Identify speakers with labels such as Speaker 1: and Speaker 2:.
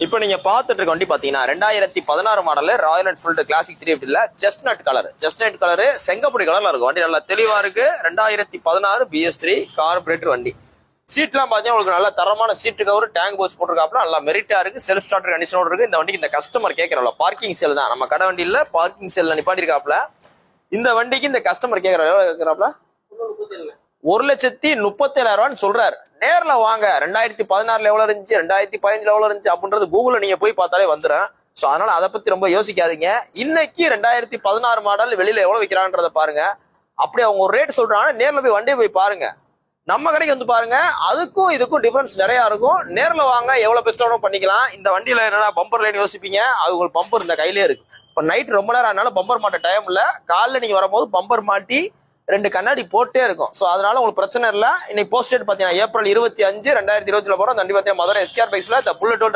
Speaker 1: இப்போ நீங்க பாத்துட்டு இருக்க வண்டி பாத்தீங்கன்னா 2016 மாடல் ராயல் என்ஃபீல்டு கிளாசிக் 350ல செஸ்ட்நட் கலர் செங்கப்பொடி கலர்ல இருக்கும். வண்டி நல்லா தெளிவா இருக்கு. 2016 BS3 கார்பரேட்டர் வண்டி. சீட்லாம் பாத்தீங்கன்னா உங்களுக்கு நல்ல தரமான சீட்டு கவர், டேங்க் போஸ்ட் போட்டிருக்காப்ல, நல்லா மெரிட்டா இருக்கு. செல்ஃப் ஸ்டார்டர் கண்டிஷனோட இருக்கு. இந்த வண்டிக்கு இந்த கஸ்டமர் கேட்கறவங்க பார்க்கிங் சேல் தான், நம்ம கடை வண்டியில பார்க்கிங் சேல்ல நிப்பாட்டிருக்காப்ல. இந்த வண்டிக்கு இந்த கஸ்டமர் கேட்கறாப்ல 1,37,000 சொல்றாரு. நேர்ல வாங்க. 2016 எவ்வளவு இருந்துச்சு, 2015 எவ்வளவு இருந்துச்சு அப்படின்றது கூகுள்ல நீங்க போய் பார்த்தாலே வந்துடும். சோ அதனால அதை பத்தி ரொம்ப யோசிக்காதீங்க. இன்னைக்கு 2016 மாடல் வெளியில எவ்வளவு விற்கிறான்றத பாருங்க. அப்படி அவங்க ஒரு ரேட் சொல்றாங்க, நேர்ல போய் வண்டியை போய் பாருங்க. நம்ம கடைக்கு வந்து பாருங்க, அதுக்கும் இதுக்கும் டிஃபரன்ஸ் நிறைய இருக்கும். நேர்ல வாங்க, எவ்வளவு பெஸ்ட்டான பண்ணிக்கலாம். இந்த வண்டியில என்னன்னா பம்பர் லைன் யோசிப்பீங்க, அது உங்களுக்கு பம்பர் இந்த கையிலே இருக்கு. இப்ப நைட் ரொம்ப நேரம் ஆனாலும் பம்பர் மாட்ட டைம் இல்ல, காலைல நீங்க வரும்போது பம்பர் மாட்டி 2 கண்ணாடி போட்டே இருக்கும். சோ அதனால உங்களுக்கு பிரச்சனை இல்ல. இன்னைக்கு போஸ்ட் டேட் பாத்தீங்கன்னா ஏப்ரல் 25, 2020 போறோம். வண்டி பாத்தீங்கன்னா மதுரை SKR பைக்ஸ்ல புல்லட்